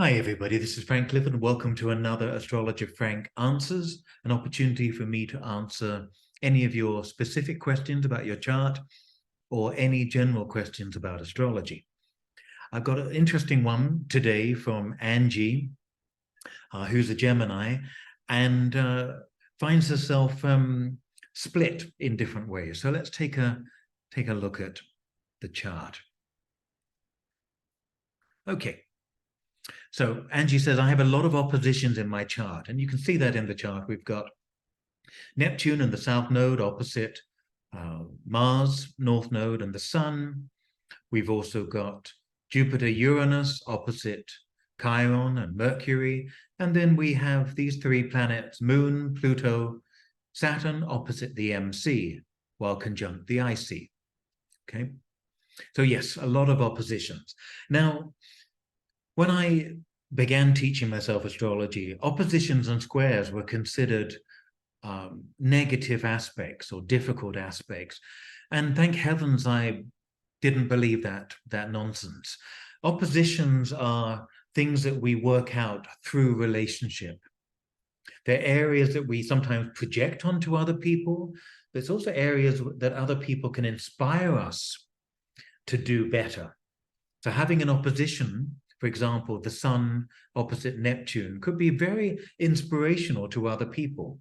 Hi, everybody. This is Frank Clifford, and welcome to another Astrologer Frank Answers, an opportunity for me to answer any of your specific questions about your chart or any general questions about astrology. I've got an interesting one today from Angie, who's a Gemini, and finds herself split in different ways. So let's take a look at the chart. Okay. So Angie says, I have a lot of oppositions in my chart, and you can see that in the chart. We've got Neptune and the South Node opposite Mars, North Node, and the Sun. We've also got Jupiter, Uranus opposite Chiron and Mercury. And then we have these three planets, Moon, Pluto, Saturn opposite the MC, while conjunct the IC. Okay. So yes, a lot of oppositions. Now, when I began teaching myself astrology, oppositions and squares were considered negative aspects or difficult aspects. And thank heavens I didn't believe that nonsense. Oppositions are things that we work out through relationship. They're areas that we sometimes project onto other people. There's also areas that other people can inspire us to do better. So having an opposition, for example, the Sun opposite Neptune, could be very inspirational to other people.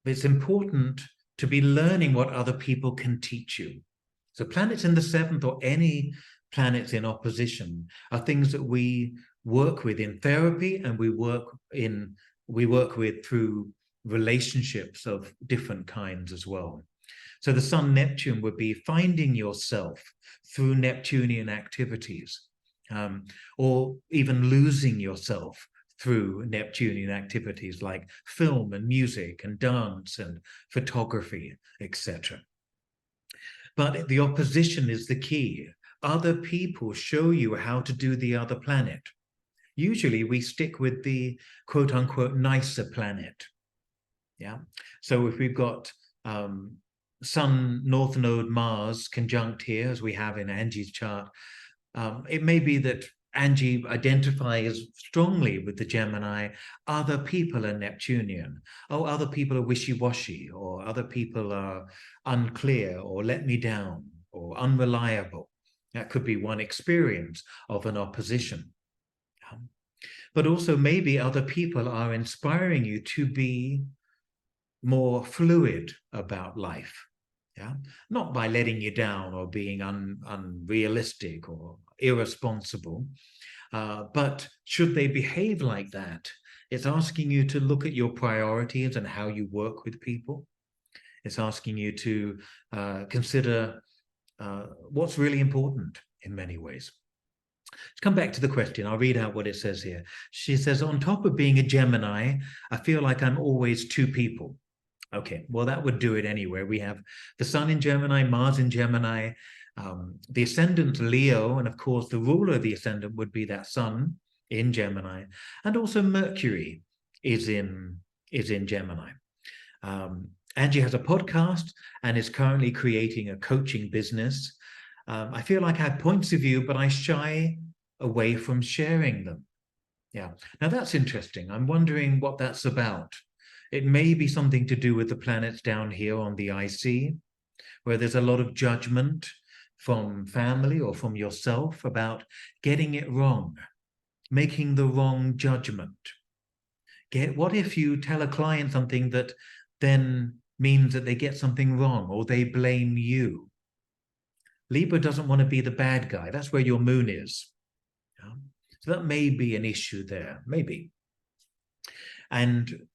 It's important to be learning what other people can teach you. So planets in the seventh or any planets in opposition are things that we work with in therapy, and we work with through relationships of different kinds as well. So the Sun Neptune would be finding yourself through Neptunian activities, or even losing yourself through Neptunian activities like film and music and dance and photography, etc. But the opposition is the key. Other people show you how to do the other planet. Usually we stick with the quote unquote nicer planet. Yeah. So if we've got Sun, North Node, Mars conjunct here, as we have in Angie's chart, it may be that Angie identifies strongly with the Gemini. Other people are Neptunian. Oh, other people are wishy-washy, or other people are unclear, or let me down, or unreliable. That could be one experience of an opposition. But also maybe other people are inspiring you to be more fluid about life. Yeah, not by letting you down or being unrealistic or irresponsible, but should they behave like that, it's asking you to look at your priorities and how you work with people. It's asking you to consider what's really important in many ways. Let's come back to the question. I'll read out what it says here. She says, on top of being a Gemini, I feel like I'm always two people. Okay, well, that would do it anyway. We have the Sun in Gemini, Mars in Gemini, the ascendant Leo, and of course, the ruler of the ascendant would be that Sun in Gemini, and also Mercury is in Gemini. Angie has a podcast and is currently creating a coaching business. I feel like I have points of view, but I shy away from sharing them. Yeah, now that's interesting. I'm wondering what that's about. It may be something to do with the planets down here on the IC, where there's a lot of judgment from family or from yourself about getting it wrong, making the wrong judgment. What if you tell a client something that then means that they get something wrong or they blame you? Libra doesn't want to be the bad guy. That's where your moon is. Yeah? So that may be an issue there, maybe. And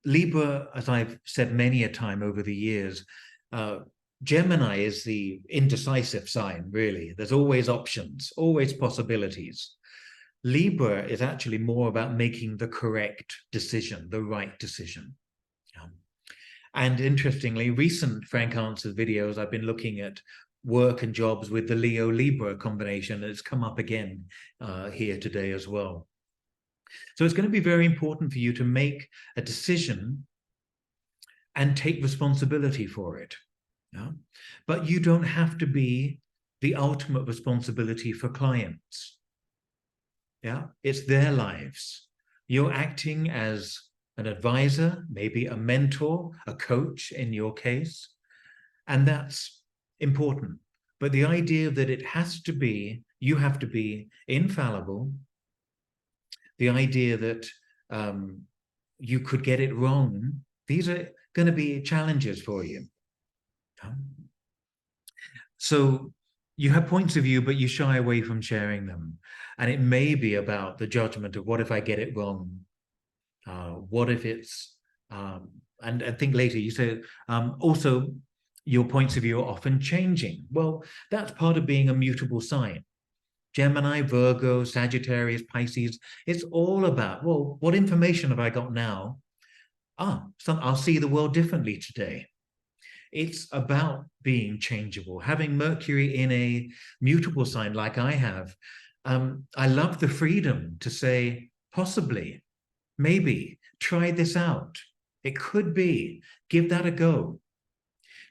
Libra, as I've said many a time over the years, Gemini is the indecisive sign, really. There's always options, always possibilities. Libra is actually more about making the correct decision, the right decision. And interestingly, recent Frank Answers videos, I've been looking at work and jobs with the Leo-Libra combination. It's come up again here today as well. So it's going to be very important for you to make a decision and take responsibility for it. Yeah? But you don't have to be the ultimate responsibility for clients. Yeah, it's their lives. You're acting as an advisor, maybe a mentor, a coach in your case, and that's important. But the idea that it has to be, you have to be infallible, the idea that you could get it wrong, these are going to be challenges for you. So you have points of view, but you shy away from sharing them. And it may be about the judgment of what if I get it wrong? What if it's, and I think later you said, also your points of view are often changing. Well, that's part of being a mutable sign. Gemini, Virgo, Sagittarius, Pisces, it's all about, well, what information have I got now? I'll see the world differently today. It's about being changeable. Having Mercury in a mutable sign like I have, I love the freedom to say, possibly, maybe, try this out. It could be, give that a go.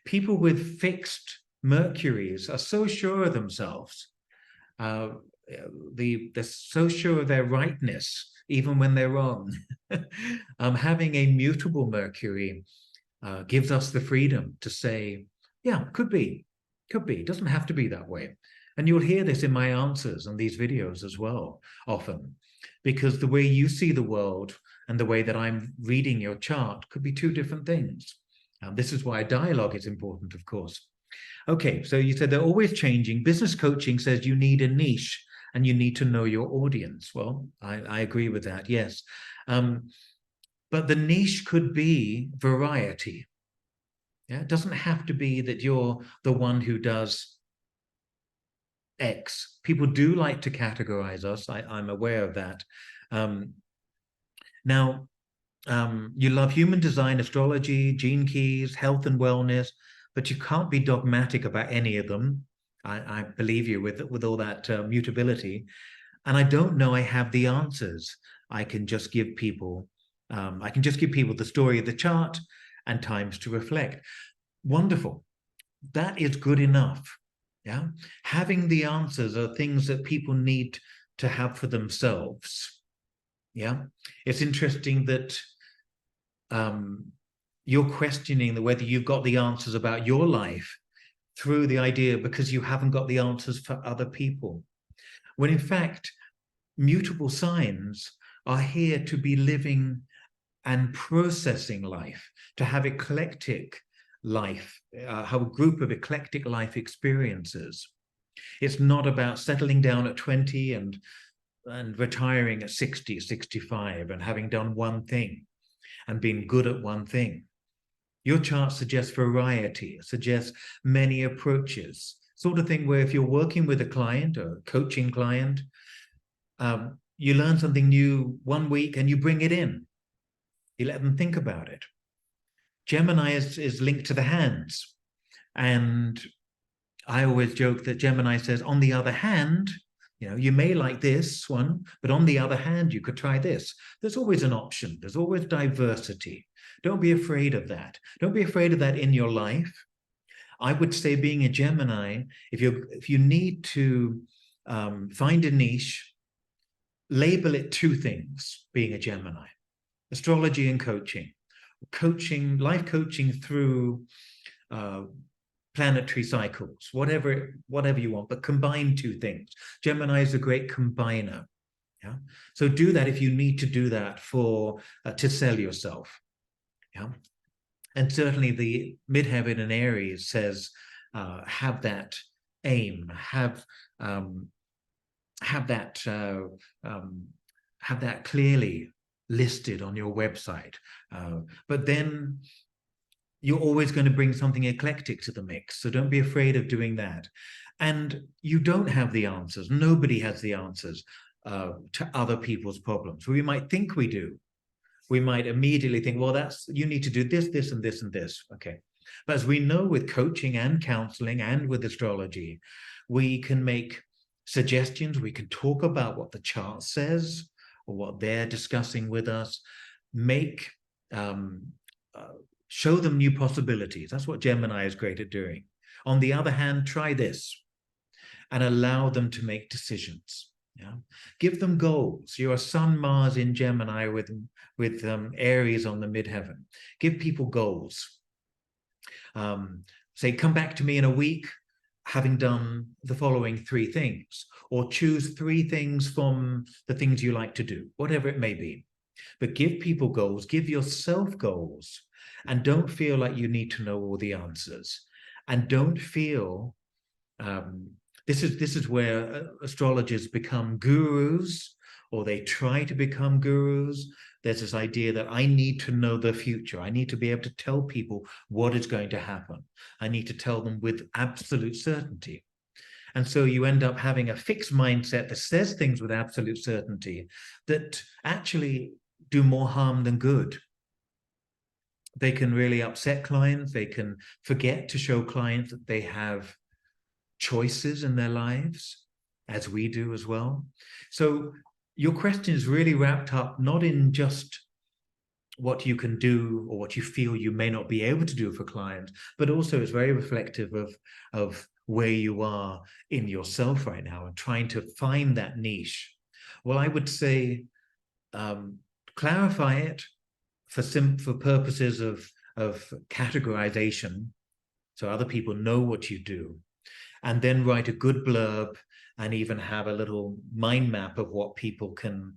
People with fixed Mercuries are so sure of themselves. They're so sure of their rightness, even when they're wrong. Having a mutable Mercury gives us the freedom to say, yeah, could be. It doesn't have to be that way. And you'll hear this in my answers on these videos as well, often, because the way you see the world and the way that I'm reading your chart could be two different things. This is why dialogue is important, of course. Okay, so you said they're always changing. Business coaching says you need a niche and you need to know your audience. Well, I agree with that, yes. But the niche could be variety. Yeah, it doesn't have to be that you're the one who does X. People do like to categorize us. I'm aware of that. Now, you love human design, astrology, gene keys, health and wellness, but you can't be dogmatic about any of them. I believe you with all that mutability. And I don't know I have the answers. I can just give people the story of the chart and times to reflect. Wonderful. That is good enough. Yeah. Having the answers are things that people need to have for themselves. Yeah. It's interesting that you're questioning whether you've got the answers about your life through the idea because you haven't got the answers for other people. When in fact, mutable signs are here to be living and processing life, to have eclectic life, have a group of eclectic life experiences. It's not about settling down at 20 and retiring at 60, 65 and having done one thing and being good at one thing. Your chart suggests variety, suggests many approaches, sort of thing where if you're working with a client or a coaching client, you learn something new one week and you bring it in. You let them think about it. Gemini is linked to the hands. And I always joke that Gemini says, on the other hand, you may like this one, but on the other hand, you could try this. There's always an option. There's always diversity. Don't be afraid of that. Don't be afraid of that in your life. I would say being a Gemini, if you need to find a niche, label it two things, being a Gemini: astrology and coaching. Life coaching through planetary cycles, whatever you want, but combine two things. Gemini is a great combiner. Yeah. So do that if you need to do that to sell yourself. Yeah. And certainly the midheaven in Aries says, have that aim, have that clearly listed on your website. But then you're always going to bring something eclectic to the mix. So don't be afraid of doing that. And you don't have the answers. Nobody has the answers to other people's problems. We might think we do. We might immediately think, well, you need to do this, this, and this, and this. Okay. But as we know with coaching and counseling and with astrology, we can make suggestions. We can talk about what the chart says or what they're discussing with us, show them new possibilities. That's what Gemini is great at doing. On the other hand, try this and allow them to make decisions. Yeah, give them goals. You're a Sun, Mars in Gemini with Aries on the midheaven. Give people goals. Say, come back to me in a week, having done the following 3 things, or choose 3 things from the things you like to do, whatever it may be. But give people goals, give yourself goals, and don't feel like you need to know all the answers. And don't feel this is where astrologers become gurus, or they try to become gurus. There's this idea that I need to know the future. I need to be able to tell people what is going to happen. I need to tell them with absolute certainty. And so you end up having a fixed mindset that says things with absolute certainty that actually do more harm than good. They can really upset clients. They can forget to show clients that they have choices in their lives, as we do as well. So your question is really wrapped up not in just what you can do or what you feel you may not be able to do for clients, but also it's very reflective of where you are in yourself right now and trying to find that niche. Well, I would say clarify it for purposes of categorization, so other people know what you do, and then write a good blurb and even have a little mind map of what people can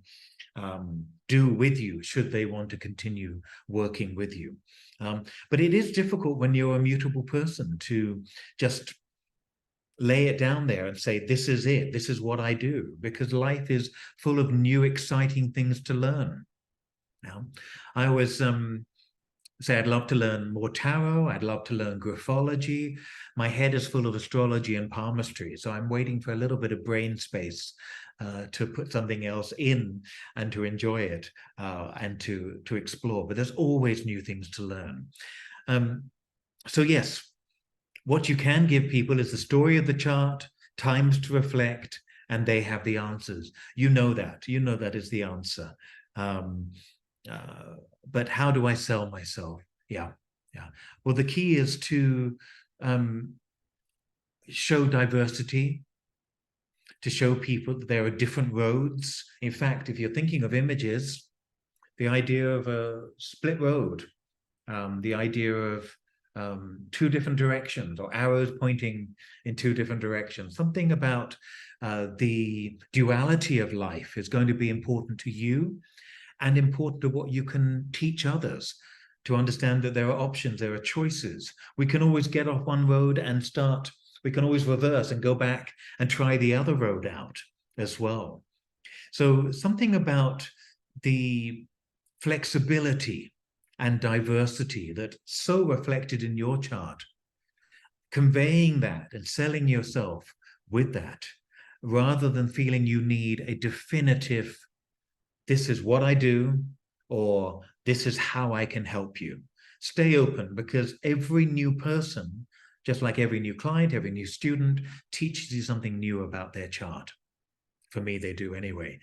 do with you should they want to continue working with you. But it is difficult when you're a mutable person to just lay it down there and say, this is it, this is what I do, because life is full of new, exciting things to learn. Now, I always say I'd love to learn more tarot. I'd love to learn graphology. My head is full of astrology and palmistry, so I'm waiting for a little bit of brain space to put something else in and to enjoy it and to explore. But there's always new things to learn. So yes, what you can give people is the story of the chart, times to reflect, and they have the answers. You know that. You know that is the answer. But how do I sell myself? Yeah. Well, the key is to show diversity, to show people that there are different roads. In fact, if you're thinking of images, the idea of a split road, the idea of 2 different directions or arrows pointing in 2 different directions, something about the duality of life is going to be important to you and important to what you can teach others, to understand that there are options, there are choices. We can always get off one road and start, we can always reverse and go back and try the other road out as well. So something about the flexibility and diversity that's so reflected in your chart, conveying that and selling yourself with that, rather than feeling you need a definitive, this is what I do, or this is how I can help you. Stay open, because every new person, just like every new client, every new student, teaches you something new about their chart. For me, they do anyway.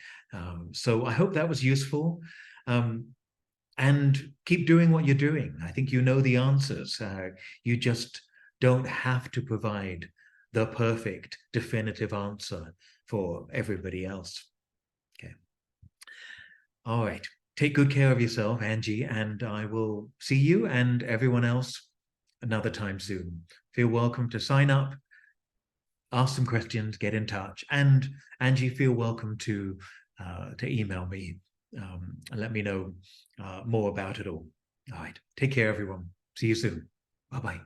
So I hope that was useful. And keep doing what you're doing. I think you know the answers. You just don't have to provide the perfect, definitive answer for everybody else. Okay. All right. Take good care of yourself, Angie, and I will see you and everyone else another time soon. Feel welcome to sign up, ask some questions, get in touch, and Angie, feel welcome to email me and let me know more about it all. All right. Take care, everyone. See you soon. Bye-bye.